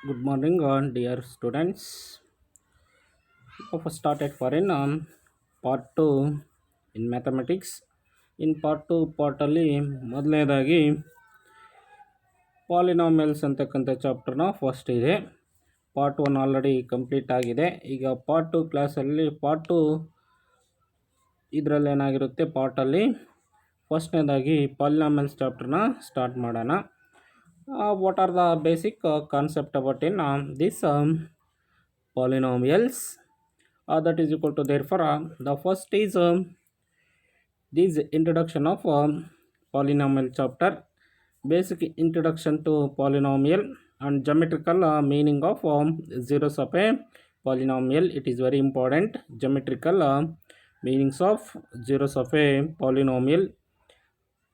Good morning, dear students. First started for in part 2 in mathematics. In part 2 ಪಾರ್ಟಲ್ಲಿ ಮೊದಲನೇದಾಗಿ polynomials ಅಂತಕ್ಕಂಥ ಚಾಪ್ಟರ್ನ first ಇದೆ. Part 1 already complete ಆಗಿದೆ. ಈಗ part 2 ಕ್ಲಾಸಲ್ಲಿ part 2 ಇದರಲ್ಲಿ ಏನಾಗಿರುತ್ತೆ ಪಾರ್ಟಲ್ಲಿ ಫಸ್ಟ್ನೇದಾಗಿ ಪಾಲಿನಾಮಿಯಲ್ಸ್ ಚಾಪ್ಟರ್ನ ಸ್ಟಾರ್ಟ್ ಮಾಡೋಣ. What are the basic concept about in this polynomials? That is equal to therefore the first is this introduction of polynomial chapter, basic introduction to polynomial and geometrical meaning of zeros of a polynomial. It is very important, geometrical meanings of zeros of a polynomial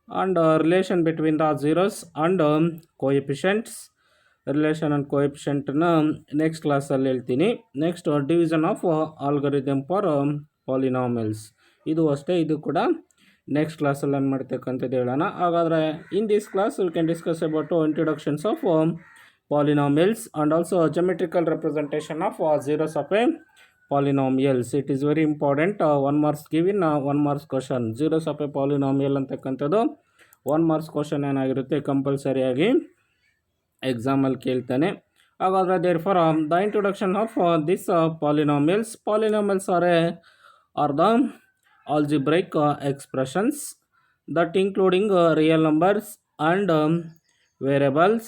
and relation between the zeros and coefficients. Relation and ಕೋಎಫಿಷಿಯಂಟ್ನ next ಕ್ಲಾಸಲ್ಲಿ ಹೇಳ್ತೀನಿ. Next division of algorithm for polynomials, ಇದು ಅಷ್ಟೇ, ಇದು ಕೂಡ next ಕ್ಲಾಸಲ್ಲಿ ಏನು ಮಾಡ್ತಕ್ಕಂಥದ್ದು ಹೇಳೋಣ. ಹಾಗಾದರೆ in this class we can discuss about introductions of polynomials and also geometrical representation of zeros of a polynomials. It is very important. 1 marks given 1 marks question. zeros of a polynomial ಅಂತಕ್ಕಂಥದ್ದು 1 marks question ಏನಾಗಿರುತ್ತೆ, ಕಂಪಲ್ಸರಿಯಾಗಿ ಎಕ್ಸಾಮಲ್ಲಿ ಕೇಳ್ತಾನೆ. ಹಾಗಾದರೆ therefore the introduction of this polynomials are the algebraic expressions that including real numbers and variables.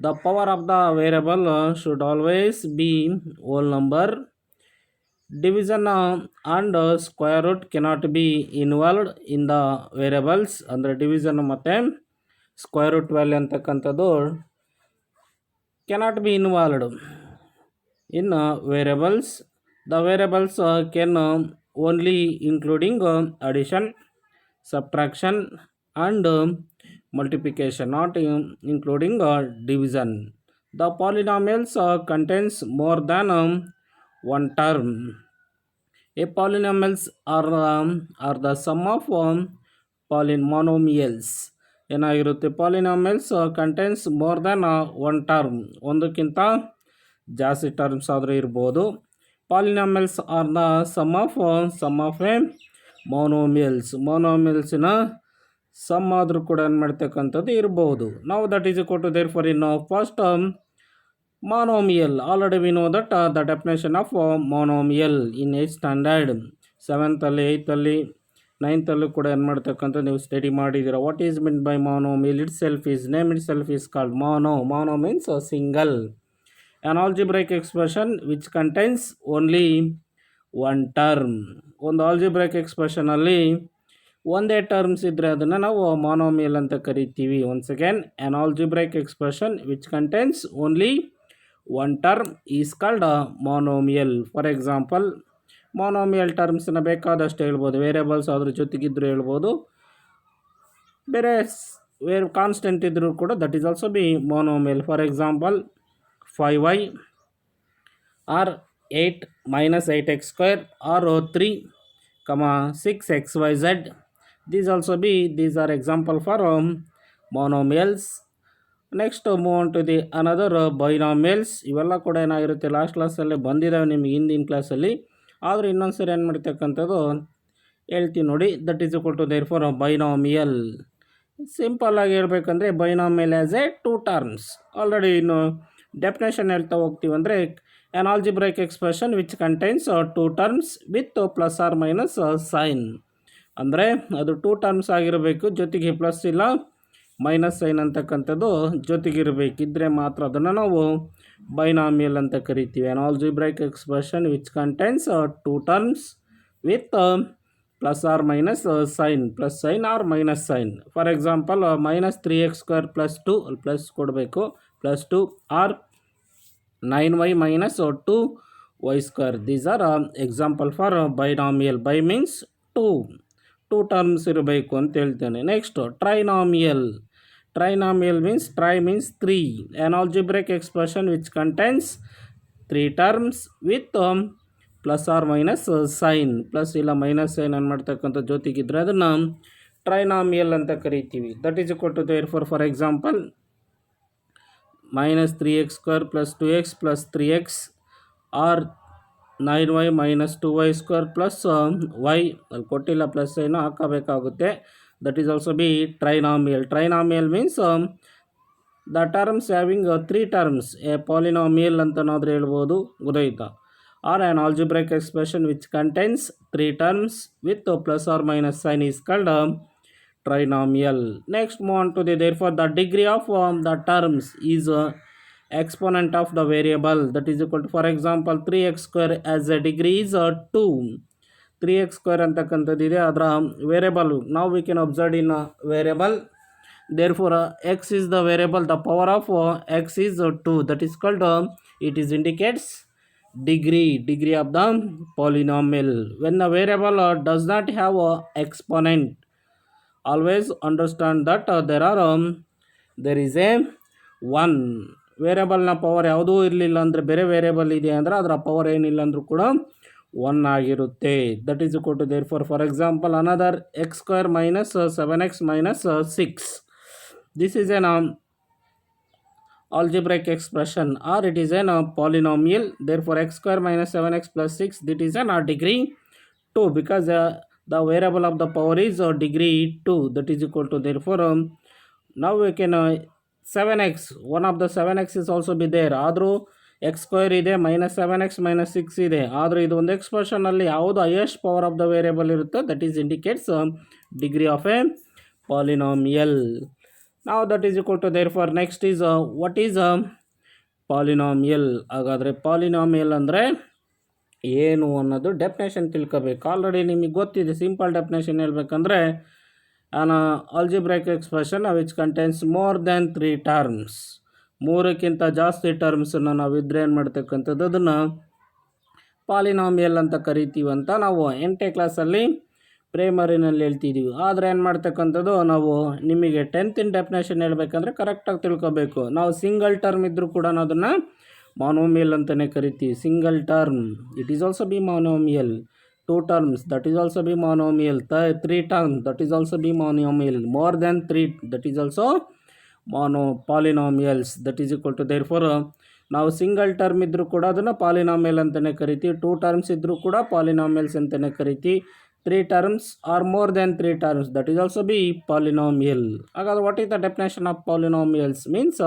The power of the variable should always be whole number. Division and square root cannot be involved in the variables. ಅಂದರೆ division ಮತ್ತು square root value ಅಂತಕ್ಕಂಥದ್ದು cannot be involved in variables. The variables can only including addition, subtraction and multiplication, not including division. The polynomials contains more than one term. A polynomials are the sum of polynomials. ಏನಾಗಿರುತ್ತೆ, polynomials contains more than one term, ಒಂದಕ್ಕಿಂತ ಜಾಸ್ತಿ terms ಆದರೂ ಇರ್ಬೋದು. Polynomials are the sum of a ಮೋನೋಮಿಯಲ್ಸಿನ sum ಆದರೂ ಕೂಡ ಏನು ಮಾಡ್ತಕ್ಕಂಥದ್ದು ಇರ್ಬೋದು. ನಾವು that is equal to therefore in first monomial. Already we know that the definition of monomial in 8th standard, 7th ಅಲ್ಲಿ 8th ಅಲ್ಲಿ 9th ಅಲ್ಲೂ ಕೂಡ ಏನು ಮಾಡ್ತಕ್ಕಂಥ ನೀವು ಸ್ಟಡಿ ಮಾಡಿದ್ದೀರ. What is mean by monomial? Name it self is called mono means single, an algebraic expression which contains only one term. ಒಂದು algebraic expression ಅಲ್ಲಿ ಒಂದೇ ಟರ್ಮ್ಸ್ ಇದ್ದರೆ ಅದನ್ನು ನಾವು monomial ಅಂತ ಕರಿತೀವಿ. Once again, an algebraic expression which contains only one term is called monomial. For example, monomial ಟರ್ಮ್ಸ್ನ ಬೇಕಾದಷ್ಟು ಹೇಳ್ಬೋದು, ವೇರಿಯಬಲ್ಸ್ ಅದ್ರ ಜೊತೆಗಿದ್ರು ಹೇಳ್ಬೋದು, ಬೇರೆ ಕಾನ್ಸ್ಟೆಂಟ್ ಇದ್ದರೂ ಕೂಡ that is also be monomial. For example 5y or 8 minus 8x² or 3, 6xyz. These are example for monomials. Next move on to the another binomials. ಇವೆಲ್ಲ ಕೂಡ ಏನಾಗಿರುತ್ತೆ, ಲಾಸ್ಟ್ ಕ್ಲಾಸಲ್ಲೇ ಬಂದಿದ್ದಾವೆ ನಿಮಗೆ ಹಿಂದಿನ ಕ್ಲಾಸಲ್ಲಿ, ಆದರೆ ಇನ್ನೊಂದು ಸರಿ ಏನು ಮಾಡ್ತಕ್ಕಂಥದ್ದು ಹೇಳ್ತೀನಿ ನೋಡಿ. That is equal to therefore binomial. ಸಿಂಪಲ್ಲಾಗಿ ಹೇಳ್ಬೇಕಂದ್ರೆ binomial as a 2 terms. Already ಇನ್ನು ಡೆಫಿನೇಷನ್ ಹೇಳ್ತಾ ಹೋಗ್ತೀವಿ ಅಂದರೆ an algebraic expression which contains 2 terms with plus or minus sign. ಅಂದರೆ ಅದು 2 ಟರ್ಮ್ಸ್ ಆಗಿರಬೇಕು, ಜೊತೆಗೆ ಪ್ಲಸ್ ಇಲ್ಲ ಮೈನಸ್ ಸೈನ್ ಅಂತಕ್ಕಂಥದ್ದು ಜೊತೆಗಿರಬೇಕಿದ್ರೆ ಮಾತ್ರ ಅದನ್ನು ನಾವು ಬೈನಾಮಿಯಲ್ ಅಂತ ಕರಿತೀವಿ. an algebraic expression which contains 2 terms with plus or minus sign, plus sign or minus sign. For example minus 3x² plus 2 plus ಕೊಡಬೇಕು, plus 2 or 9y minus 2y². These are example for binomial. By means 2 terms ಇರಬೇಕು ಅಂತ ಹೇಳ್ತೇನೆ. Next ಟ್ರೈನಾಮಿಯಲ್. Trinomial means tri means 3, an algebraic expression which contains 3 terms with plus or minus sign. Plus ಇಲ್ಲ minus sign ಏನು ಮಾಡ್ತಕ್ಕಂಥ ಜೊತೆಗಿದ್ರೆ ಅದನ್ನು trinomial ಅಂತ ಕರಿತೀವಿ. That is equal to therefore example minus 3x square plus 2x plus 3x or 9y minus 2y square plus y ಅಲ್ಲಿ ಕೊಟ್ಟಿಲ್ಲ plus ಏನು ಹಾಕಬೇಕಾಗುತ್ತೆ. That is also be trinomial. Trinomial means the terms having 3 terms a polynomial ಅಂತನಾದರೂ ಹೇಳ್ಬೋದು, ಗೊತ್ತಾಯ್ತಾ. Or an algebraic expression which contains 3 terms with plus or minus sign is called trinomial. Next move on to the therefore the degree of the terms is exponent of the variable, that is equal to for example 3x square as a degree is 2. 3x square ಅಂತಕ್ಕಂಥದ್ದಿದೆ, ಅದರ variable now we can observe in variable, therefore x is the variable, the power of x is 2, that is called it is indicates degree of the polynomial. When the variable does not have exponent, always understand that there is a one ವೇರಿಯಬಲ್ನ power ಯಾವುದೂ ಇರಲಿಲ್ಲ ಅಂದರೆ, ಬೇರೆ variable ಇದೆ ಅಂದರೆ ಅದರ power ಏನಿಲ್ಲ ಅಂದರೂ ಕೂಡ 1 ಆಗಿರುತ್ತೆ. That is equal to therefore for example another x square minus 7x minus 6. This is an algebraic expression or it is an polynomial. Therefore x square minus 7x plus 6, that is an degree 2 because the variable of the power is degree 2, that is equal to therefore now we can 7x, one of the 7x is also be there, ಆದರೂ x square ಇದೆ minus 7x minus 6 ಇದೆ, ಆದರೆ ಇದು ಒಂದು ಎಕ್ಸ್ಪ್ರೆಷನಲ್ಲಿ ಯಾವುದು highest power of the variable ಇರುತ್ತೆ that is indicates degree of a polynomial. now that is equal to therefore next is what is polynomial. ಹಾಗಾದರೆ ಪಾಲಿನಾಮಿಯಲ್ ಅಂದರೆ ಏನು ಅನ್ನೋದು ಡೆಫಿನೇಷನ್ ತಿಳ್ಕೋಬೇಕು. ಆಲ್ರೆಡಿ ನಿಮಗೆ ಗೊತ್ತಿದೆ. ಸಿಂಪಲ್ ಡೆಫಿನೇಷನ್ ಹೇಳ್ಬೇಕಂದ್ರೆ an algebraic expression which contains more than 3 terms, ಮೂರಕ್ಕಿಂತ ಜಾಸ್ತಿ ಟರ್ಮ್ಸನ್ನು ನಾವು ಇದ್ರೆ ಏನು ಮಾಡ್ತಕ್ಕಂಥದ್ದು ಅದನ್ನು ಪಾಲಿನಾಮಿಯಲ್ ಅಂತ ಕರಿತೀವಿ ಅಂತ ನಾವು 8ನೇ ಕ್ಲಾಸಲ್ಲಿ ಪ್ರೈಮರಿನಲ್ಲಿ ಹೇಳ್ತಿದ್ದೀವಿ. ಆದರೆ ಏನು ಮಾಡ್ತಕ್ಕಂಥದ್ದು ನಾವು ನಿಮಗೆ 10th ಡೆಫಿನೇಷನ್ ಹೇಳ್ಬೇಕಂದ್ರೆ ಕರೆಕ್ಟಾಗಿ ತಿಳ್ಕೊಬೇಕು. ನಾವು ಸಿಂಗಲ್ ಟರ್ಮ್ ಇದ್ದರೂ ಕೂಡ ಅದನ್ನು monomial ಅಂತಲೇ ಕರಿತೀವಿ. Single term it is also be monomial, 2 terms that is also be monomial, 3 terms that is also be monomial, more than 3 that is also polynomials, that is equal to therefore ನಾವು single term ಇದ್ದರೂ ಕೂಡ ಅದನ್ನು polynomial ಅಂತಲೇ ಕರಿತೀವಿ, 2 terms ಇದ್ದರೂ ಕೂಡ polynomials ಅಂತಲೇ ಕರಿತೀವಿ, 3 terms or more than 3 terms that is also be polynomial. ಹಾಗಾದ್ರೆ what is the definition of polynomials means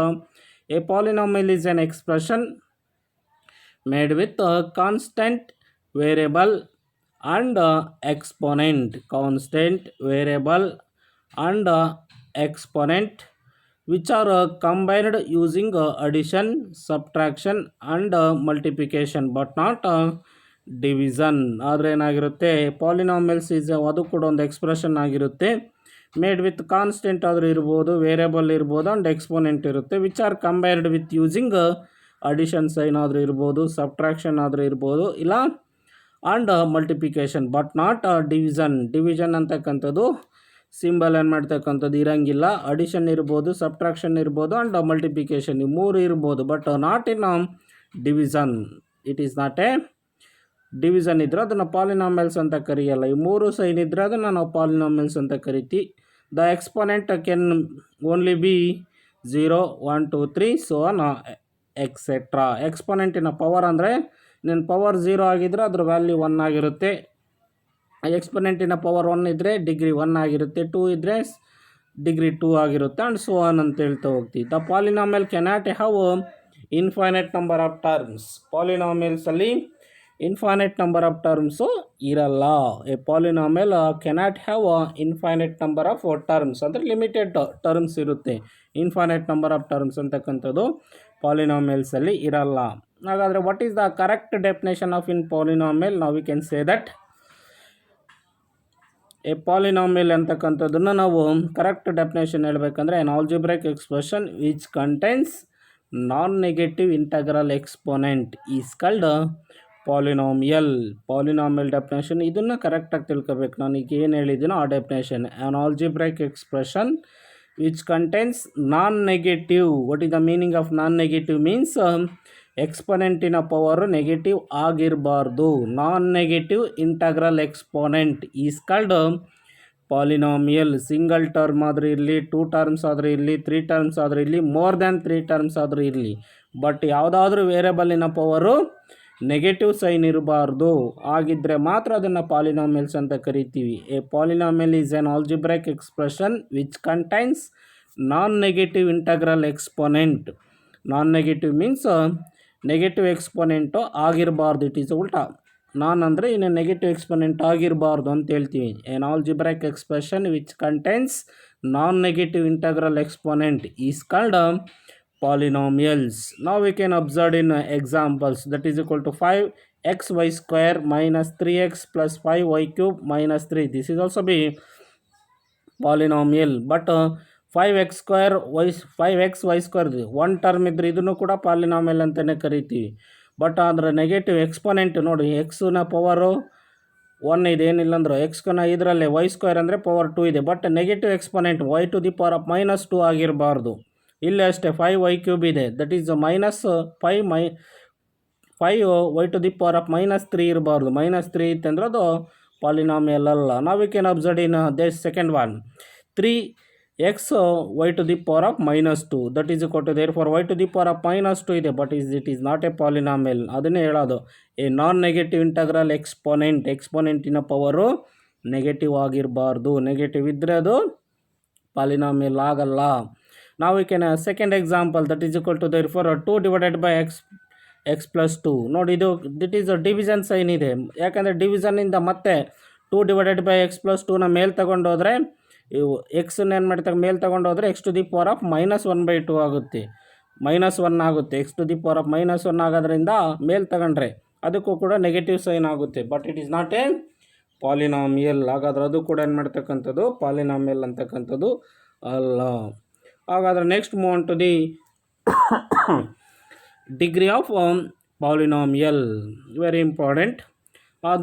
a polynomial is an expression made with a constant variable and exponent, constant variable and exponent which are combined using addition, subtraction and multiplication but not division. ಆದರೆ ಏನಾಗಿರುತ್ತೆ polynomials is ಅದು ಕೂಡ ಒಂದು expression ಆಗಿರುತ್ತೆ, made with constant ಆದರೂ ಇರ್ಬೋದು, variable ಇರ್ಬೋದು and exponent ಇರುತ್ತೆ, which are combined with using addition sign ಆದರೂ ಇರ್ಬೋದು, ಸಬ್ಟ್ರಾಕ್ಷನ್ ಆದರೂ ಇರ್ಬೋದು, ಇಲ್ಲ and multiplication but not division ಅಂತಕ್ಕಂಥದ್ದು ಸಿಂಬಲ್ ಏನು ಮಾಡ್ತಕ್ಕಂಥದ್ದು ಇರೋಂಗಿಲ್ಲ. ಅಡಿಷನ್ ಇರ್ಬೋದು, ಸಬ್ಟ್ರಾಕ್ಷನ್ ಇರ್ಬೋದು ಆ್ಯಂಡ್ ಮಲ್ಟಿಪ್ಲಿಕೇಶನ್ ಈ 3 ಇರ್ಬೋದು but not in division. It is not A division ಇದ್ದರೆ ಅದನ್ನು ಪಾಲಿನಾಮಿಯಲ್ಸ್ ಅಂತ ಕರೆಯಲ್ಲ. ಈ 3 ಸೈನ್ ಇದ್ದರೆ ಅದನ್ನು ನಾವು ಪಾಲಿನಾಮಿಯಲ್ಸ್ ಅಂತ ಕರಿತೀವಿ. The exponent can only be 0, 1, 2, 3 so on etcetera. ಎಕ್ಸ್ಪೋನೆಂಟಿನ ಪವರ್ ಅಂದರೆ ನಿನ್ನ ಪವರ್ 0 ಆಗಿದ್ದರೆ ಅದ್ರ ವ್ಯಾಲ್ಯೂ 1 ಆಗಿರುತ್ತೆ, ಎಕ್ಸ್ಪೋನೆಂಟಿನ ಪವರ್ 1 ಇದ್ದರೆ ಡಿಗ್ರಿ 1 ಆಗಿರುತ್ತೆ, 2 ಇದ್ದರೆ ಡಿಗ್ರಿ 2 ಆಗಿರುತ್ತೆ ಆ್ಯಂಡ್ ಸೊ ಆನ್ ಅಂತ ಹೇಳ್ತಾ ಹೋಗ್ತೀವಿ. The polynomial cannot have infinite number of terms. ಪಾಲಿನಾಮಿಯಲ್ಸಲ್ಲಿ ಇನ್ಫೈನೈಟ್ ನಂಬರ್ ಆಫ್ ಟರ್ಮ್ಸು ಇರಲ್ಲ. A polynomial cannot have infinite number of terms ಅಂದರೆ ಲಿಮಿಟೆಡ್ ಟರ್ಮ್ಸ್ ಇರುತ್ತೆ. ಇನ್ಫೈನೈಟ್ ನಂಬರ್ ಆಫ್ ಟರ್ಮ್ಸ್ ಅಂತಕ್ಕಂಥದ್ದು ಪಾಲಿನಾಮಿಯಲ್ಸಲ್ಲಿ ಇರಲ್ಲ. ಹಾಗಾದರೆ what is the correct definition of in polynomial? ನಾವು we can say that a polynomial ಅಂತಕ್ಕಂಥದ್ದನ್ನು ನಾವು ಕರೆಕ್ಟ್ ಡೆಫಿನೇಷನ್ ಹೇಳಬೇಕಂದ್ರೆ an algebraic expression which contains non negative integral exponent is called polynomial. Polynomial definition ಇದನ್ನು ಕರೆಕ್ಟಾಗಿ ತಿಳ್ಕೊಬೇಕು. ನಾನೀಗ ಏನು ಹೇಳಿದ್ದೀನೋ ಆ definition. An algebraic expression which contains non negative. What is the meaning of non negative means ಎಕ್ಸ್ಪೋನೆಂಟಿನ power negative ಆಗಿರಬಾರ್ದು. Non negative integral exponent is called polynomial single term ಆದರೂ ಇರಲಿ, 2 ಟರ್ಮ್ಸ್ ಆದರೂ ಇರಲಿ, 3 ಟರ್ಮ್ಸ್ ಆದರೂ ಇರಲಿ, ಮೋರ್ ದ್ಯಾನ್ 3 ಟರ್ಮ್ಸ್ ಆದರೂ ಇರಲಿ, ಬಟ್ ಯಾವುದಾದ್ರೂ ವೇರಿಯಬಲಿನ ಪವರು ನೆಗೆಟಿವ್ ಸೈನ್ ಇರಬಾರ್ದು. ಆಗಿದ್ದರೆ ಮಾತ್ರ ಅದನ್ನು ಪಾಲಿನಾಮಿಯಲ್ಸ್ ಅಂತ ಕರಿತೀವಿ. A polynomial is an algebraic expression which contains non negative integral exponent. Non negative means negative exponent ಆಗಿರಬಾರ್ದು. ಇಟ್ ಈಸ್ ಉಲ್ಟಾ. ನಾನ್ ಅಂದರೆ ಇನ್ನು ನೆಗೆಟಿವ್ ಎಕ್ಸ್ಪೋನೆಂಟ್ ಆಗಿರಬಾರ್ದು ಅಂತ ಹೇಳ್ತೀವಿ. An algebraic expression which contains non negative integral exponent is called polynomials. Now we can observe in examples. That is equal to 5xy square minus 3x plus 5y cube minus 3. This is also be polynomial. But 5x square y square one term ಇದ್ರೆ ಇದನ್ನು ಕೂಡ polynomial ಅಂತಲೇ ಕರಿತೀವಿ. But ಅದರ negative exponent ನೋಡಿ, ಎಕ್ಸ್ನ power 1 ಇದೆ, ಏನಿಲ್ಲ ಅಂದ್ರೆ ಎಕ್ಸ್ನ ಇದರಲ್ಲೇ ವೈ ಸ್ಕ್ವೇರ್ ಅಂದರೆ ಪವರ್ 2 ಇದೆ. But negative exponent y to the power of -2 ಆಗಿರಬಾರ್ದು. ಇಲ್ಲಿ ಅಷ್ಟೇ 5y ಕ್ಯೂಬ್ ಇದೆ, that is -5 y to the power of -3 ಇರಬಾರ್ದು. -3 ಇತ್ತಂದ್ರೆ ಅದು ಪಾಲಿನಾಮಿಯಲ್ ಅಲ್ಲ. ನಾವು we can observe in this second one 3x y to the power of -2 that is equal to therefore y to the power of -2 ಇದೆ, but it is not a polynomial. ಅದನ್ನೇ ಹೇಳೋದು A non negative integral ಎಕ್ಸ್ಪೋನೆಂಟಿನ power negative ಆಗಿರಬಾರ್ದು. Negative ಇದ್ದರೆ ಅದು polynomial ಆಗಲ್ಲ. Now we can second example, that is equal to therefore 2 divided by x plus 2. ನೋಡಿ ಇದು ದಿಟ್ ಈಸ್ ಡಿವಿಷನ್ ಸೈನ್ ಇದೆ, ಯಾಕಂದರೆ ಡಿವಿಷನ್ನಿಂದ ಮತ್ತೆ 2 ಡಿವೈಡೆಡ್ ಬೈ ಎಕ್ಸ್ ಪ್ಲಸ್ 2ನ ಮೇಲೆ ತಗೊಂಡೋದ್ರೆ ಇವು ಎಕ್ಸನ್ನ ಏನು ಮಾಡ್ತಾರೆ ಮೇಲೆ ತಗೊಂಡೋದ್ರೆ x to the power of -1/2 ಆಗುತ್ತೆ, -1 ಆಗುತ್ತೆ. X to the power of -1 ಆಗೋದ್ರಿಂದ ಮೇಲೆ ತಗೊಂಡ್ರೆ ಅದಕ್ಕೂ ಕೂಡ ನೆಗೆಟಿವ್ ಸೈನ್ ಆಗುತ್ತೆ. But it is not a polynomial. ಹಾಗಾದ್ರೆ ಅದು ಕೂಡ ಏನು ಮಾಡ್ತಕ್ಕಂಥದ್ದು ಪಾಲಿನಾಮಿಯಲ್ ಅಂತಕ್ಕಂಥದ್ದು ಅಲ್ಲ. ಹಾಗಾದರೆ next move on to the degree of polynomial, very important.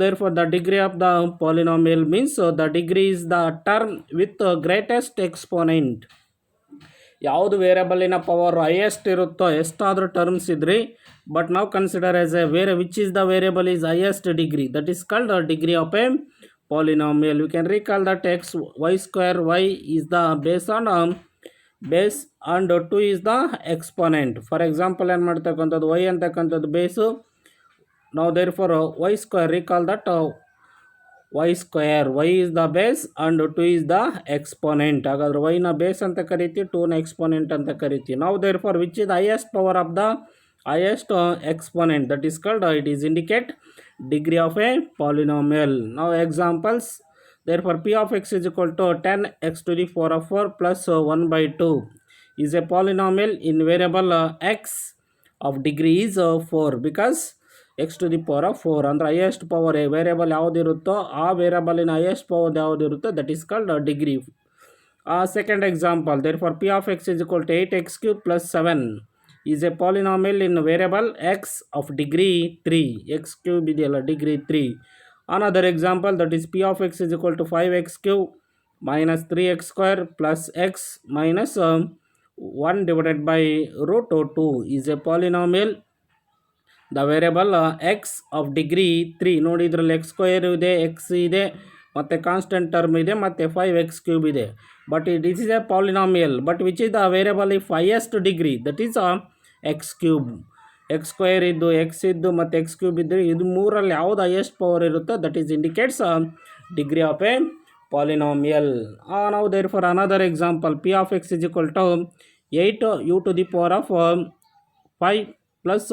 Therefore the degree of the polynomial means the degree is the term with the greatest exponent. ಯಾವುದು ವೇರಿಯಬಲಿನ power highest ಇರುತ್ತೋ, ಎಷ್ಟಾದರೂ ಟರ್ಮ್ಸ್ ಇದ್ರಿ, ಬಟ್ ನಾವು consider as A which is the variable is highest degree, that is called degree of A polynomial. We can recall that y square y is the base and 2 is the exponent. For example ಏನು ಮಾಡ್ತಕ್ಕಂಥದ್ದು y ಅಂತಕ್ಕಂಥದ್ದು base. ನಾವು therefore y square recall that y square y is the base and 2 is the exponent. ಹಾಗಾದ್ರೆ y ನ base ಅಂತ ಕರಿತೀವಿ, 2ನ exponent ಅಂತ ಕರಿತೀವಿ. ನಾವು therefore which is highest power of the highest exponent, that is called it is indicate degree of a polynomial. Now examples, therefore p of x is equal to 10x to the power of 4 plus 1/2 is a polynomial in variable x of degree is 4 because x to the power of 4 ಅಂದರೆ highest power variable ಯಾವುದಿರುತ್ತೋ ಆ ವೇರಿಯಬಲಿನ highest power ಯಾವುದಿರುತ್ತೋ that is called degree. Second example, therefore p of x is equal to 8x cube plus 7 is a polynomial in variable x of degree 3. x cube ಇದೆಯಲ್ಲ degree 3. Another example, that is p of x is equal to 5x cube minus 3x square plus x minus 1 divided by root 2 is a polynomial the variable x of degree 3. ನೋಡಿ ಇದರಲ್ಲಿ x square ಇದೆ, x ಇದೆ, ಮತ್ತು constant term ಇದೆ, ಮತ್ತು 5x cube ಇದೆ. But this is a polynomial, but which is the variable if highest degree, that is x cube. X square ಇದ್ದು, x ಇದ್ದು, ಮತ್ತು ಎಕ್ಸ್ ಕ್ಯೂಬ್ ಇದ್ದರೆ ಇದು ಮೂರಲ್ಲಿ ಯಾವುದು ಹೈಯೆಸ್ಟ್ ಪವರ್ ಇರುತ್ತೋ that is indicates degree of a polynomial. ನಾವು therefore another example, p of x is equal to 8 u to the power of 5 plus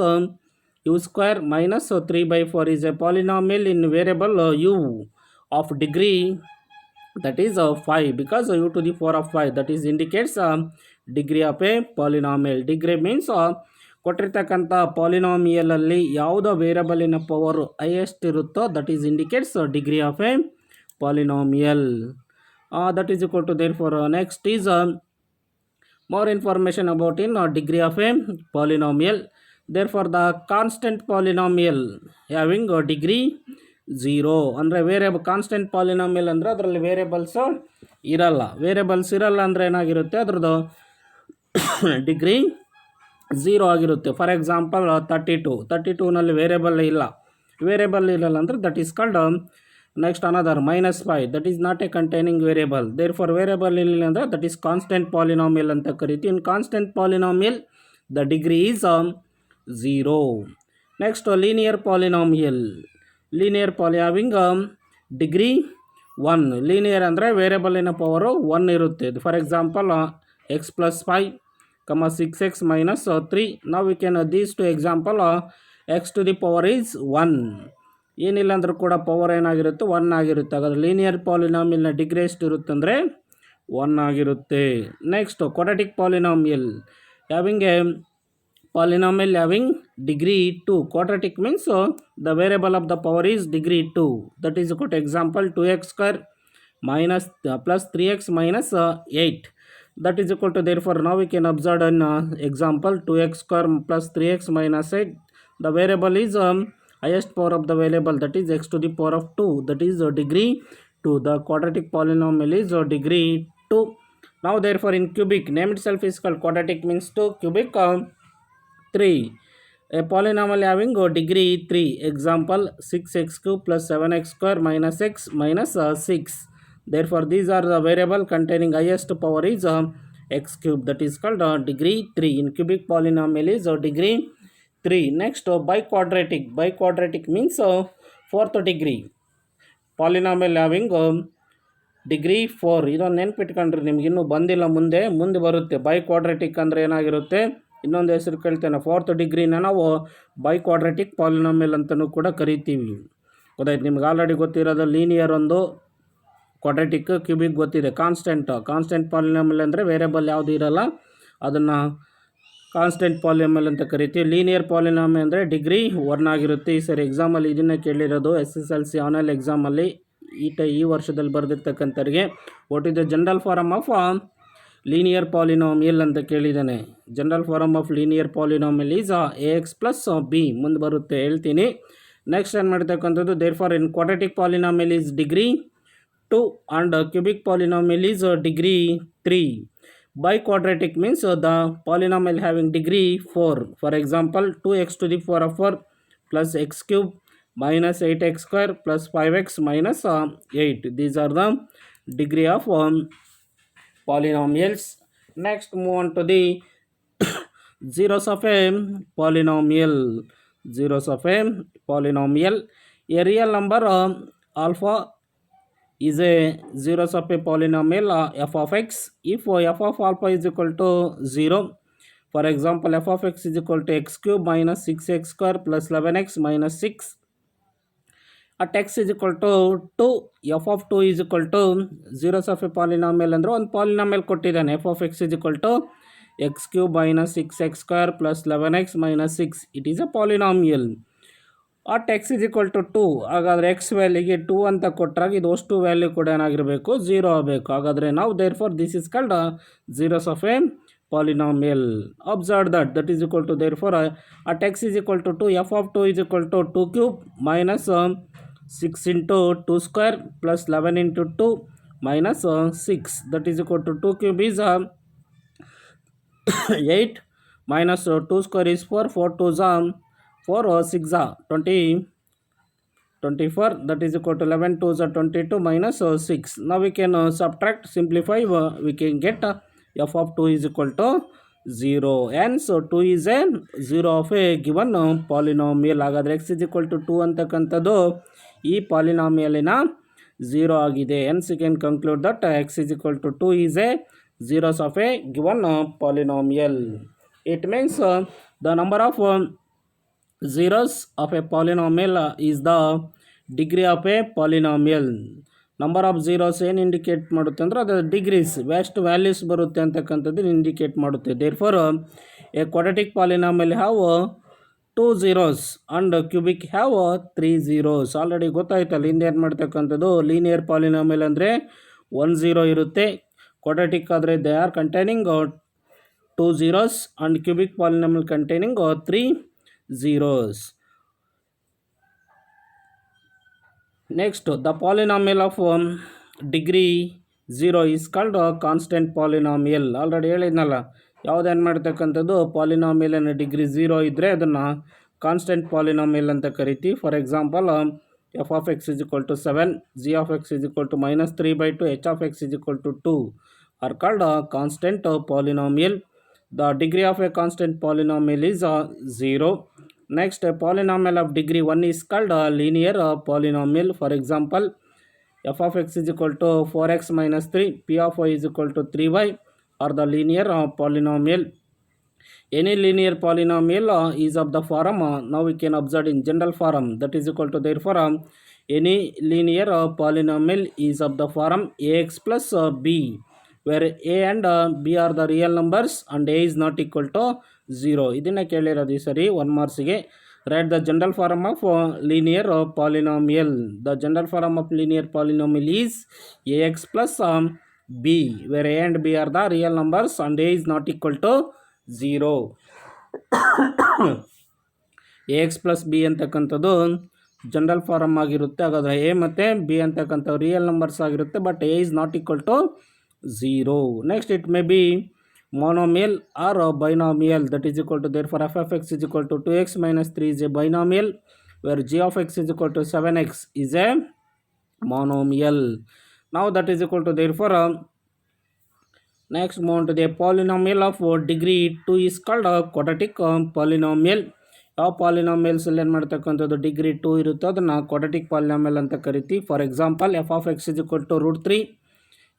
u square minus 3/4 is a polynomial in variable u of degree that is 5 because u to the power of 5 that is indicates degree of a polynomial. Degree means ಕೊಟ್ಟಿರ್ತಕ್ಕಂಥ ಪಾಲಿನಾಮಿಯಲಲ್ಲಿ ಯಾವುದೋ ವೇರಿಯಬಲಿನ power highest ಇರುತ್ತೋ that is indicates degree of a polynomial. That is equal to therefore next is more information about in degree of a polynomial. Therefore the constant polynomial having a degree 0 ಅಂದರೆ variable constant polynomial ಅಂದರೆ ಅದರಲ್ಲಿ variables ಇರಲ್ಲ ಅಂದರೆ ಏನಾಗಿರುತ್ತೆ ಅದರದ್ದು degree 0 ಆಗಿರುತ್ತೆ. For example 32ನಲ್ಲಿ variable ಇರಲ್ಲ ಅಂದರೆ that is called Next another minus 5, that is not a containing variable. Therefore variable ಇಲ್ಲಿ ಅಂದ್ರೆ that is constant polynomial ಅಂತ ಕರಿತೀವಿ. In constant polynomial the degree is 0. Next linear polynomial. Linear poly having degree 1. Linear ಅಂದರೆ ವೇರಿಯಬಲಿನ power 1 ಇರುತ್ತೆ. For example x plus 5, 6x minus 3. Now we can these two example x to the power is 1. ಏನಿಲ್ಲ ಅಂದರೂ ಕೂಡ power ಏನಾಗಿರುತ್ತೆ 1 ಆಗಿರುತ್ತೆ. ಹಾಗಾದರೆ linear ಪಾಲಿನಾಮಿಯಲ್ನ degree ಎಷ್ಟು ಇರುತ್ತೆ ಅಂದರೆ 1 ಆಗಿರುತ್ತೆ. Next quadratic polynomial having A polynomial having degree 2. Quadratic means the variable of the power is degree 2. That is equal to example 2x square minus plus 3x minus 8. That is equal to, therefore now we can observe an example 2x square plus 3x minus 8. The variable is highest power of the variable, that is x to the power of 2. That is degree 2. The quadratic polynomial is degree 2. Now therefore in cubic, name itself is called quadratic means 2, cubic 3. A polynomial having degree 3. Example 6x cube plus 7x square minus x minus 6. Therefore these are the variable containing highest power is x cube, that is called degree 3. In cubic polynomial is degree 3. Next biquadratic. Biquadratic means fourth degree. Polynomial having degree 4. ಇದೊಂದು ನೆನ್ಪಿಟ್ಕೊಂಡ್ರಿ, ನಿಮ್ಗೆ ಇನ್ನೂ ಬಂದಿಲ್ಲ, ಮುಂದೆ ಬರುತ್ತೆ. ಬೈಕ್ವಾಡ್ರೆಟಿಕ್ ಅಂದರೆ ಏನಾಗಿರುತ್ತೆ, ಇನ್ನೊಂದು ಹೆಸರು ಕೇಳ್ತೇನೆ, 4th ಡಿಗ್ರಿನ ನಾವು ಬೈಕ್ವಾಡ್ರೆಟಿಕ್ ಪಾಲಿನಾಮಿಯಲ್ ಅಂತಲೂ ಕೂಡ ಕರಿತೀವಿ. ಗೊತ್ತಾಯ್ತು ನಿಮ್ಗೆ ಆಲ್ರೆಡಿ ಗೊತ್ತಿರೋದು ಲೀನಿಯರ್ ಒಂದು, ಕ್ವಾಡ್ರೆಟಿಕ್, ಕ್ಯೂಬಿಕ್ ಗೊತ್ತಿದೆ. ಕಾನ್ಸ್ಟೆಂಟ್ ಪಾಲಿನಾಮಿಯಲ್ ಅಂದರೆ ವೇರಿಯಬಲ್ ಯಾವುದು ಇರಲ್ಲ, ಅದನ್ನು ಕಾನ್ಸ್ಟೆಂಟ್ ಪಾಲಿನಾಮಿಯಲ್ ಅಂತ ಕರಿತೀವಿ. ಲೀನಿಯರ್ ಪಾಲಿನಾಮಿಯಲ್ ಅಂದರೆ ಡಿಗ್ರಿ 1 ಆಗಿರುತ್ತೆ. ಈ ಸರಿ ಎಕ್ಸಾಮಲ್ಲಿ ಇದನ್ನೇ ಕೇಳಿರೋದು, SSLC ಆನಲ್ ಎಕ್ಸಾಮಲ್ಲಿ ಈ ವರ್ಷದಲ್ಲಿ ಬರೆದಿರ್ತಕ್ಕಂಥವ್ರಿಗೆ what is the general form of linear polynomial ಅಂತ ಕೇಳಿದ್ದಾನೆ. General form of linear polynomial is AX plus B. ಮುಂದೆ ಬರುತ್ತೆ, ಹೇಳ್ತೀನಿ. ನೆಕ್ಸ್ಟ್ ಏನು ಮಾಡ್ತಕ್ಕಂಥದ್ದು, therefore in quadratic polynomial is degree 2 and cubic polynomial is degree 3. Biquadratic means the polynomial having degree 4. For example 2x to the power of 4 plus x cube minus 8x square plus 5x minus 8. These are the degree of polynomials. Next move on to the zeros of a polynomial. Zeros of a polynomial. A real number alpha is a zeros of a polynomial f of x if f of alpha is equal to 0. For example f of x is equal to x cube minus 6x square plus 11x minus 6. At x is equal to 2, f of 2 is equal to zeros of a polynomial ಅಂದರೆ ಒಂದು polynomial ಕೊಟ್ಟಿದ್ದಾನೆ. f of x is equal to x cube minus 6x square plus 11x minus 6. It is a polynomial. at x is equal to 2, ಹಾಗಾದರೆ x ವ್ಯಾಲ್ಯೂಗೆ 2 ಅಂತ ಕೊಟ್ಟಾಗ ಇದು ಅಷ್ಟು value ಕೂಡ ಏನಾಗಿರಬೇಕು, 0 ಆಗಬೇಕು. ಹಾಗಾದರೆ ನಾವು therefore this is called zeros of a polynomial. Observe that is equal to, therefore at x is equal to 2, f of 2 is equal to 2 cube minus 6 into 2 square plus 11 into 2 minus 6. That is equal to 2 cube is 8 minus 2 square is 4, 4 2s 4 6 24. That is equal to 11 2s 22 minus 6. Now we can subtract, simplify, we can get f of 2 is equal to 0. And so 2 is a 0 of a given polynomial. ಹಾಗಾದರೆ x is equal to 2 ಅಂತಕ್ಕಂಥದ್ದು ಈ ಪಾಲಿನಾಮಿಯಲಿನ 0 ಆಗಿದೆ. Hence you can conclude that x is equal to 2 is a zeros of a given polynomial. It means the number of zeros of a polynomial is the degree of a polynomial. Number of zeros ಏನು indicate ಮಾಡುತ್ತೆ ಅಂದರೆ ಅದು degrees, ಎಷ್ಟು values ಬರುತ್ತೆ ಅಂತಕ್ಕಂಥದ್ದು indicate ಮಾಡುತ್ತೆ. Therefore A quadratic polynomial have 2 zeros and cubic have 3 zeros. Already ಗೊತ್ತಾಯ್ತಲ್ಲ ಹಿಂದೆ ಏನು ಮಾಡ್ತಕ್ಕಂಥದ್ದು. ಲೀನಿಯರ್ ಪಾಲಿನಾಮಿಯಲ್ ಅಂದರೆ 1 0 ಇರುತ್ತೆ, ಕ್ವಾಡ್ರಾಟಿಕ್ ಆದರೆ they are containing 2 zeros and cubic polynomial containing 3 zeros. Next, the polynomial of degree 0 is called constant polynomial. Already ಹೇಳಿದ್ನಲ್ಲ, ಯಾವುದೇನು ಮಾಡ್ತಕ್ಕಂಥದ್ದು ಪಾಲಿನಾಮಿಯಲಿನ degree 0 ಇದ್ದರೆ ಅದನ್ನು ಕಾನ್ಸ್ಟೆಂಟ್ ಪಾಲಿನಾಮಿಯಲ್ ಅಂತ ಕರಿತೀವಿ. For example f of x is equal to 7, g of x is equal to minus 3 by 2, h of x is equal to 2 are called a constant polynomial. The degree of a constant polynomial is 0. Next, a polynomial of degree 1 is called a linear polynomial. For example, f of x is equal to 4x minus 3, p of y is equal to 3y are the linear polynomial. Any linear polynomial is of the form, now we can observe in general form, that is equal to, therefore any linear polynomial is of the form ax plus b, where a and b are the real numbers and a is not equal to 0. ಇದನ್ನ ಕೇಳಿರೋದು ಈ ಸರಿ 1 ಮಾರ್ಕ್ಸ್ಗೆ. Write the general form of linear polynomial. The general form of linear polynomial is ax plus b, where a and b are the real numbers and a is not equal to 0. ax plus b ಅಂತಕ್ಕಂಥದ್ದು general farm ಆಗಿರುತ್ತೆ. ಹಾಗಾದರೆ a ಮತ್ತು b ಅಂತಕ್ಕಂಥ real numbers ಆಗಿರುತ್ತೆ, but a is not equal to 0. Next, it may be monomial or binomial, that is equal to, therefore f of x is equal to 2x minus 3 is a binomial, where g of x is equal to 7x is a monomial. Now that is equal to, therefore next move on to the polynomial of degree 2 is called a quadratic polynomial. ಯಾವ polynomials ಅಲ್ಲಿ ಏನು ಮಾಡ್ತಕ್ಕಂಥದ್ದು degree 2 ಇರುತ್ತೆ ಅದನ್ನು quadratic polynomial ಅಂತ ಕರಿತೀವಿ. For example, f of x is equal to √3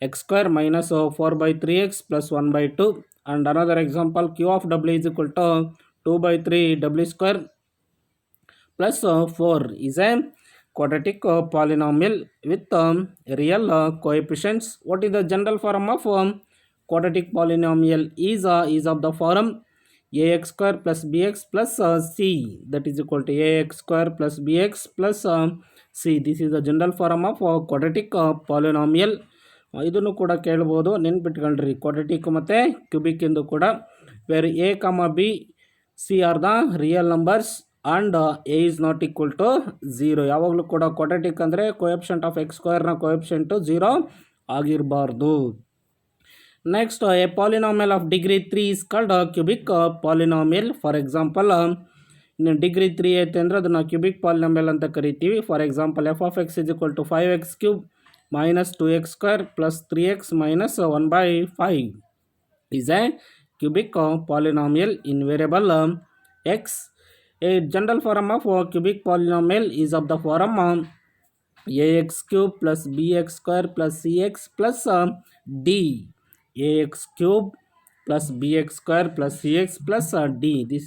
x square minus 4 by 3x plus 1 by 2. And another example, q of w is equal to 2 by 3 w square plus 4 is a quadratic polynomial with real coefficients. What is the general form of quadratic polynomial? Is of the form ax square plus bx plus c, that is equal to ax square plus bx plus c. This is the general form of quadratic polynomial. ಇದನ್ನು ಕೂಡ ಕೇಳ್ಬೋದು, ನೆನ್ಪಿಟ್ಕೊಳ್ರಿ, quadratic ಮತ್ತು cubic ಎಂದು ಕೂಡ. Where a comma b c are the real numbers and a is not equal to 0. ಯಾವಾಗಲೂ ಕೂಡ quadratic ಅಂದರೆ coefficient of x ಸ್ಕ್ವೇರ್ನ ಕೋಎಫಿಷಿಯಂಟು 0 ಆಗಿರಬಾರ್ದು. Next, a polynomial of degree 3 is called cubic polynomial. For example, ಇನ್ನು degree 3 ಐತೆ ಅಂದರೆ ಅದನ್ನು cubic polynomial ಅಂತ ಕರಿತೀವಿ. For example, f of x is equal to 5x cube minus 2x square plus 3x minus 1 by 5 is a cubic polynomial in variable x. A general form of cubic polynomial is of the form ax cube plus bx square plus cx plus d. ax cube plus bx square plus cx plus d. This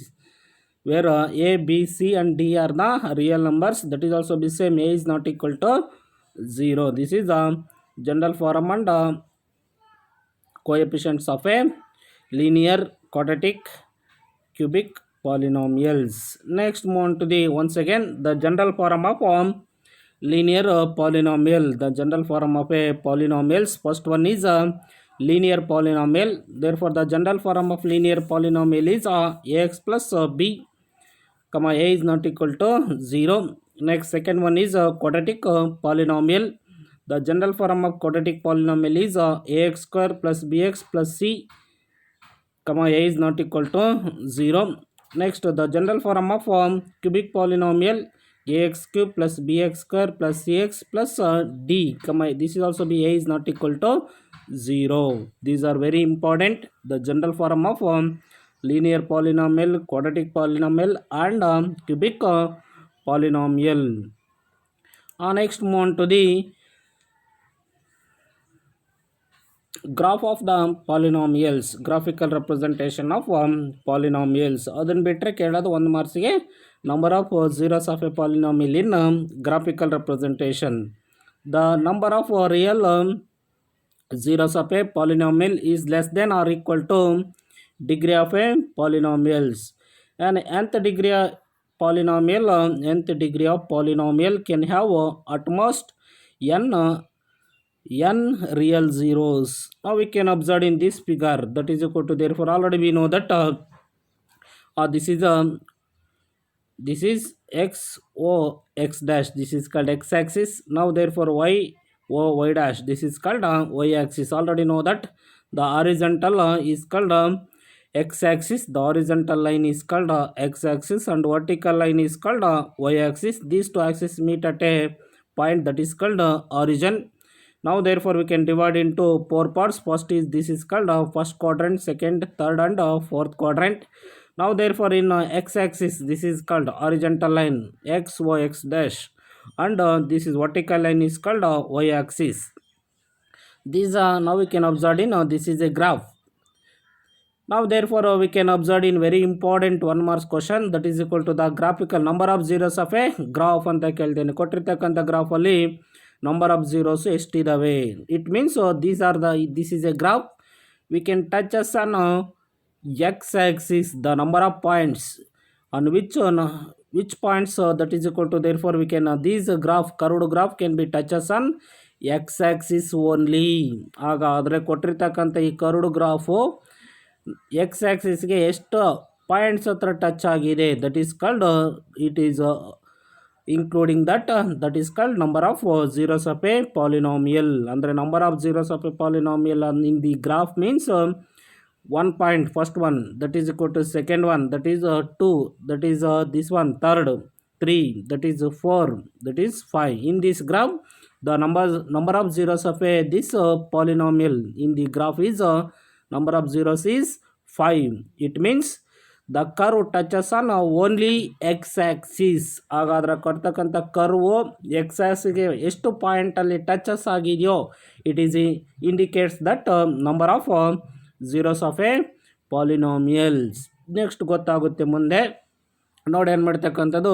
where a, b, c and d are the real numbers. That is also the same, a is not equal to 0. This is the general form and coefficients of a linear, quadratic, cubic polynomials. Next, move on to the once again the general form of linear polynomial. The general form of a polynomials. First one is linear polynomial. Therefore, the general form of linear polynomial is ax plus b, comma a is not equal to 0. Next, second one is quadratic polynomial. The general form of quadratic polynomial is ax square plus bx plus c, comma a is not equal to 0. Next, the general form of cubic polynomial ax cube plus bx square plus cx plus d, comma this is also be a is not equal to 0. These are very important. The general form of linear polynomial, quadratic polynomial and cubic polynomial. Next, move on to the graph of the polynomials, graphical representation of polynomials. ಅದನ್ನು ಬಿಟ್ಟರೆ ಕೇಳೋದು 1 ಮಾರ್ಕ್ಸ್ಗೆ number of zeros of a polynomial in graphical representation. The number of real zeros of a polynomial is less than or equal to degree of a polynomials. An nth degree of polynomial can have at most n real zeros. Now we can observe in this figure, that is equal to, therefore already we know that this is x o x dash, this is called x axis. Now therefore y o y dash, this is called y axis. Already know that the horizontal is called x-axis, the horizontal line is called x-axis and vertical line is called y-axis. These two axes meet at a point that is called origin. Now therefore we can divide into four parts. First is this is called first quadrant, second, third and fourth quadrant. Now therefore in x-axis this is called horizontal line x, y, x dash, and this is vertical line is called y-axis. These now we can observe in this is a graph. Now therefore we can observe in very important 1 marks question, that is equal to the graphical number of zeros of a graph ಅಂತ ಕೇಳ್ತೇನೆ. ಕೊಟ್ಟಿರ್ತಕ್ಕಂಥ graph ಅಲ್ಲಿ number of zeros ಎಷ್ಟಿದಾವೆ. It means this is a graph. We can touch us on x axis the number of points on which points that is equal to, therefore we can this curved graph can be touches on x axis only. ಹಾಗಾದರೆ ಕೊಟ್ಟಿರ್ತಕ್ಕಂಥ ಈ curved graph X ಆ್ಯಕ್ಸಿಸ್ಗೆ ಎಷ್ಟು points ಹತ್ರ touch ಆಗಿದೆ, that is called it is including that is called number of zeros of a polynomial. ಅಂದರೆ number of zeros of a polynomial in the graph means 1 point, first one, that is equal to second one, that is 2, that is this one, third 3, that is 4, that is 5. In this graph the number of zeros of a this polynomial in the graph is number of zeros is 5. It means the curve touches on only x axis. ಹಾಗಾದ್ರೆ ಕೊಡ್ತಕ್ಕಂಥ ಕರ್ವು x ಆಕ್ಸಿಸ್ಗೆ ಎಷ್ಟು ಪಾಯಿಂಟಲ್ಲಿ touches ಆಗಿದೆಯೋ it is indicates that number of zeros of a polynomials. Next ಗೊತ್ತಾಗುತ್ತೆ ಮುಂದೆ ನೋಡಿ ಏನು ಮಾಡ್ತಕ್ಕಂಥದ್ದು,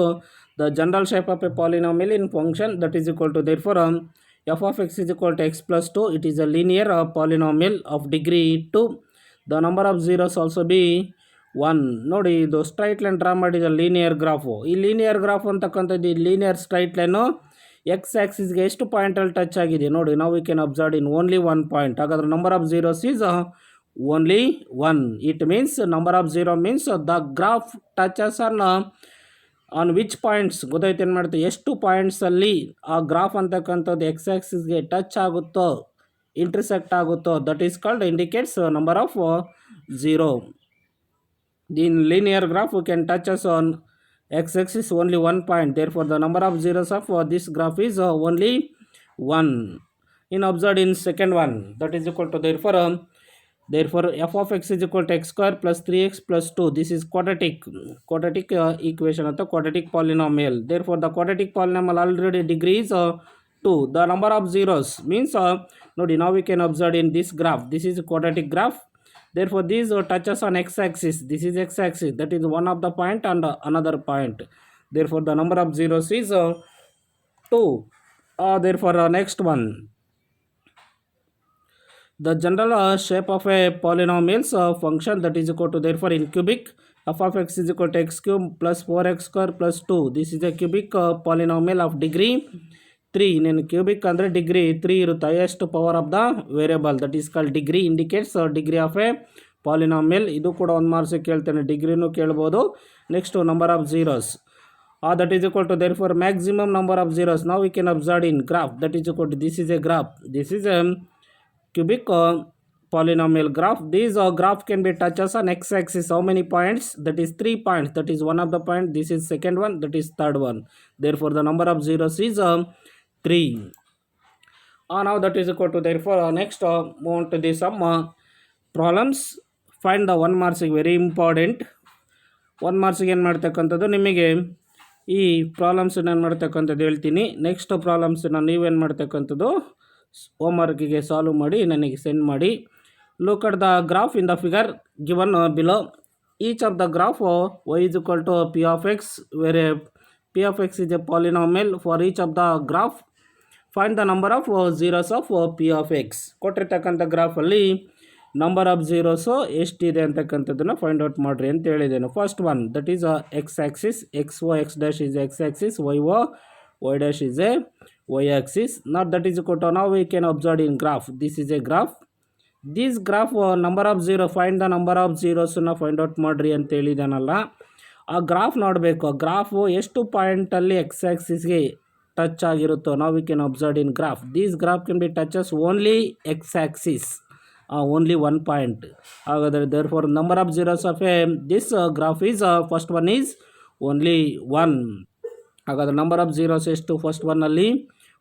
the general shape of a polynomial in function that is equal to therefore f of x is equal to x plus 2. It is a linear polynomial of degree 2. The number of zeros also be 1. ನೋಡಿ ಇದು straight line draw ಮಾಡಿದ linear graph. ಈ linear graph ಅಂತಕ್ಕಂಥದ್ದು linear straight line x ಆ್ಯಕ್ಸಿಸ್ಗೆ ಎಷ್ಟು ಪಾಯಿಂಟಲ್ಲಿ touch ಆಗಿದೆ ನೋಡಿ. ನಾವು we can observe in only 1 point. ಹಾಗಾದ್ರೆ number of zeros is only 1. It means number of zero means the graph touches on which points. ಗೊತ್ತಾಯ್ತು ಏನು ಮಾಡುತ್ತೆ, ಎಷ್ಟು ಪಾಯಿಂಟ್ಸಲ್ಲಿ ಆ ಗ್ರಾಫ್ ಅಂತಕ್ಕಂಥದ್ದು ಎಕ್ಸ್ ಆ್ಯಕ್ಸಿಸ್ಗೆ ಟಚ್ ಆಗುತ್ತೋ ಇಂಟರ್ಸೆಕ್ಟ್ ಆಗುತ್ತೋ that is called indicates number of zero. In linear graph we can touch us on x axis only 1 point, therefore the number of zeros of this graph is only 1. In observed in second one, that is equal to therefore f of x is equal to x square plus 3x plus 2. This is quadratic equation or the quadratic polynomial. Therefore the quadratic polynomial already degree is 2. The number of zeros means nodi, now we can observe in this graph, this is a quadratic graph. Therefore these touches on x axis, this is x axis, that is one of the point and another point. Therefore the number of zeros is 2. Therefore next one, the general shape of a polynomials function that is equal to, therefore in cubic f of x is equal to x cube plus 4x square plus 2. This is a cubic polynomial of degree 3. In cubic ಅಂದರೆ degree 3 ಇರುತ್ತೆ, highest power of the variable that is called degree, indicates degree of a polynomial. ಇದು ಕೂಡ 1 marks ಕೇಳ್ತೇನೆ, ಡಿಗ್ರಿನೂ ಕೇಳ್ಬೋದು. Next number of zeros that is equal to, therefore maximum number of zeros. Now we can observe in graph that is equal to, this is a graph, this is a cubic polynomial graph. These graph can be touches on x axis. How many points? That is 3 points, that is one of the point, this is second one, that is third one. Therefore the number of zeros is 3. Now that is equal to, therefore next move on to the some problems. Find the 1 marks very important. 1 marks ಏನು ಮಾಡ್ತಕ್ಕಂಥದ್ದು ನಿಮಗೆ ಈ ಪ್ರಾಬ್ಲಮ್ಸನ್ನ ಏನು ಮಾಡ್ತಕ್ಕಂಥದ್ದು ಹೇಳ್ತೀನಿ. Next ಪ್ರಾಬ್ಲಮ್ಸನ್ನ ನೀವೇನು ಮಾಡ್ತಕ್ಕಂಥದ್ದು ಹೋಮ್ವರ್ಕಿಗೆ solve ಮಾಡಿ ನನಗೆ ಸೆಂಡ್ ಮಾಡಿ. Look at the graph in the figure given below. Each of the graph y is equal to p of x, where p of x is a polynomial. For each of the graph find the number of zeros of p of x. ಕೊಟ್ಟಿರ್ತಕ್ಕಂಥ ಗ್ರಾಫಲ್ಲಿ number of ಝೀರೋಸು ಎಷ್ಟಿದೆ ಅಂತಕ್ಕಂಥದ್ದನ್ನು find out ಮಾಡಿರಿ ಅಂತ ಹೇಳಿದ್ದೇನೆ. First one that is x axis, x O x dash is x axis, y O y dash is a y axis. Not that is equal to, now we can observe in graph, this is a graph. This graph number of zero, find the number of zeros na find out ಮಾಡ್ರಿ ಅಂತ ಹೇಳಿದಾನಲ್ಲ. ಆ graph ನೋಡಬೇಕು, ಆ graph ಎಷ್ಟು ಪಾಯಿಂಟಲ್ಲಿ X ಆ್ಯಕ್ಸಿಸ್ಗೆ touch ಆಗಿರುತ್ತೋ ನಾವು we can observe in graph. This graph can be touches only X Axis. only 1 point. Therefore, number of zeros of this graph is first one is only 1. The number of zeros is to first one only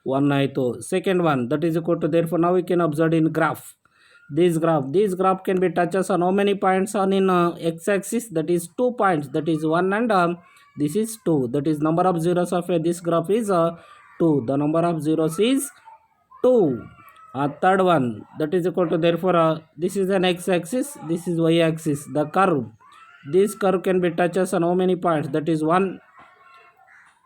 1 ಆಯಿತು. Second one, that is equal to, therefore now we can observe in graph. This graph can be touches on how many points on in x-axis, that is 2 points, that is 1 and this is 2. That is number of zeros of this graph is 2. The number of zeros is 2. Third one, that is equal to, therefore this is an x-axis, this is y-axis. The curve, this curve can be touches on how many points, that is 1,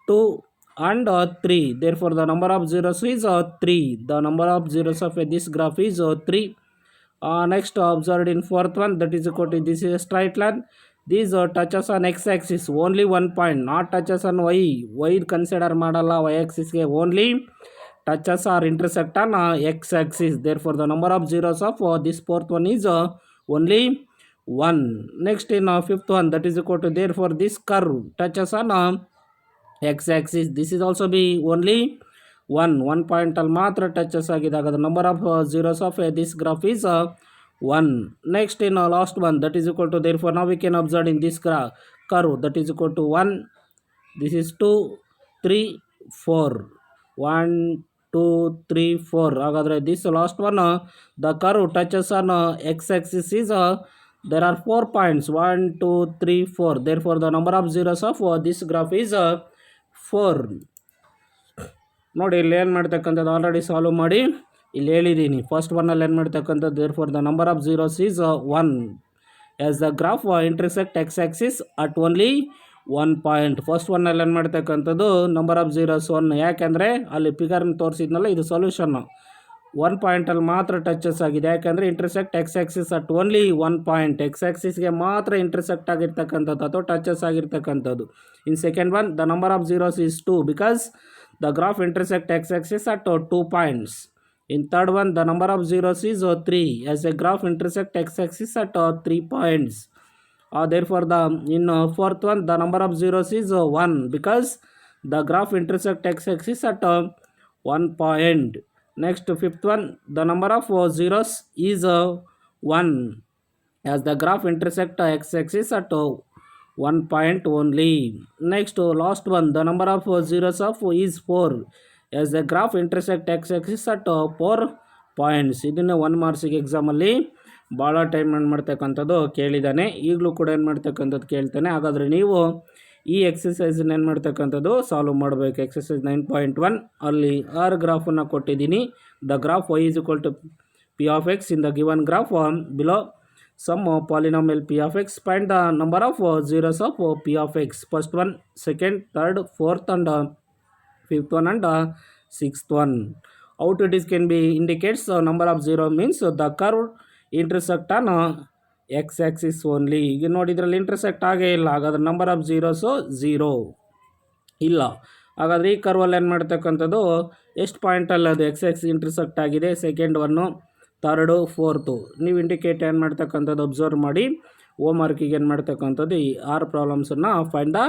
2 and 3. Therefore the number of zeros is 3. The number of zeros of this graph is 3. Next observed in fourth one, that is equal to, this is a straight line. These touches on x-axis only 1 point, not touches on y consider ಮಾಡಲ್ಲ, y-axis ಗೆ only touches are intersect on x-axis. Therefore the number of zeros of this fourth one is only 1. Next in fifth one, that is equal to, therefore this curve touches on x-axis, this is also be only 1 point ಅಲ್ಲಿ ಮಾತ್ರ touches ಆಗಿದಾಗ the number of zeros of this graph is 1. Next in last one, that is equal to, therefore now we can observe in this curve, that is equal to 1, this is 2, 3, 4, 1, 2, 3, 4. ಹಾಗಾದರೆ this last one, the curve touches on x-axis is there are 4 points, 1, 2, 3, 4. Therefore the number of zeros of this graph is 4. ನೋಡಿ ಇಲ್ಲಿ ಏನು ಮಾಡ್ತಕ್ಕಂಥದ್ದು already solve ಮಾಡಿ ಇಲ್ಲಿ ಹೇಳಿದ್ದೀನಿ. First ಒನ್ನಲ್ಲಿ ಏನು ಮಾಡ್ತಕ್ಕಂಥದ್ದು, therefore the number of zeros is 1 as the graph intersect x-axis at only 1 point. First ಒನ್ನಲ್ಲಿ ಏನು ಮಾಡ್ತಕ್ಕಂಥದ್ದು ನಂಬರ್ ಆಫ್ ಝೀರೋಸ್ 1, ಯಾಕೆಂದರೆ ಅಲ್ಲಿ ಫಿಗರ್ನ ತೋರಿಸಿದ್ನಲ್ಲ ಇದು ಸೊಲ್ಯೂಷನ್ನು 1 ಪಾಯಿಂಟಲ್ಲಿ ಮಾತ್ರ ಟಚಸ್ ಆಗಿದೆ. ಯಾಕೆಂದರೆ intersect x-axis at only 1 point, x-axisಗೆ ಮಾತ್ರ ಇಂಟರ್ಸೆಕ್ಟ್ ಆಗಿರ್ತಕ್ಕಂಥದ್ದು ಅಥವಾ ಟಚಸ್ ಆಗಿರ್ತಕ್ಕಂಥದ್ದು. In second one, the number of zeros is 2 because the graph intersect x-axis at 2 points. In third one, the number of zeros is 3 as a graph intersect x-axis at 3 points. Therefore in fourth one, the number of zeros is 1 because the graph intersect x-axis at 1 point. Next fifth one, the number of zeros is 1 as the graph intersect x-axis at 1 point only. Next last one, the number of zeros of is 4 as the graph intersect x-axis at 4 points. ಇದನ್ನು 1 ಮಾರ್ಕ್ಸಿಗೆ ಎಕ್ಸಾಮಲ್ಲಿ ಭಾಳ time ಏನು ಮಾಡ್ತಕ್ಕಂಥದ್ದು ಕೇಳಿದ್ದಾನೆ, ಈಗಲೂ ಕೂಡ ಏನು ಮಾಡ್ತಕ್ಕಂಥದ್ದು ಕೇಳ್ತಾನೆ. ಹಾಗಾದರೆ ನೀವು ಈ ಎಕ್ಸಸೈಸನ್ನು ಏನು ಮಾಡ್ತಕ್ಕಂಥದ್ದು ಸಾಲ್ವ್ ಮಾಡಬೇಕು. ಎಕ್ಸಸೈಸ್ 9.1 ಅಲ್ಲಿ 6 ಗ್ರಾಫನ್ನು ಕೊಟ್ಟಿದ್ದೀನಿ. The graph y is equal to p of x in the given graph below some polynomial p of x. Find the number of zeros of p of x. First one, second, third, fourth and fifth one and sixth one. How it is can be indicates number of zero means the curve intersect on x-axis only. ಈಗ ನೋಡಿ ಇದರಲ್ಲಿ intersect ಆಗೇ ಇಲ್ಲ, ಹಾಗಾದ್ರೆ number of ಝೀರೋಸು 0 ಇಲ್ಲ. ಹಾಗಾದರೆ ಈ ಕರ್ವಲ್ಲಿ ಏನು ಮಾಡ್ತಕ್ಕಂಥದ್ದು ಎಷ್ಟು ಪಾಯಿಂಟಲ್ಲಿ ಅದು x-axis ಇಂಟರ್ಸೆಕ್ಟ್ ಆಗಿದೆ, ಸೆಕೆಂಡ್ ಒನ್ನು, ಥರ್ಡು, ಫೋರ್ತು. ನೀವು ಇಂಡಿಕೇಟ್ ಏನು ಮಾಡ್ತಕ್ಕಂಥದ್ದು ಅಬ್ಸರ್ವ್ ಮಾಡಿ ಹೋಮ್ ವರ್ಕಿಗೆ ಏನು ಮಾಡ್ತಕ್ಕಂಥದ್ದು ಈ 6 ಪ್ರಾಬ್ಲಮ್ಸನ್ನು find the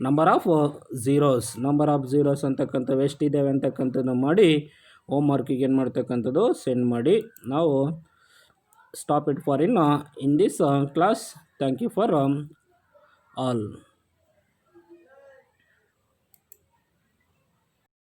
number of zeros ಅಂತಕ್ಕಂಥವು ಎಷ್ಟಿದ್ದಾವೆ ಅಂತಕ್ಕಂಥದ್ದು ಮಾಡಿ ಹೋಮ್ ವರ್ಕಿಗೆ ಏನು ಮಾಡ್ತಕ್ಕಂಥದ್ದು ಸೆಂಡ್ ಮಾಡಿ. ನಾವು stop it for in this class. Thank you for all.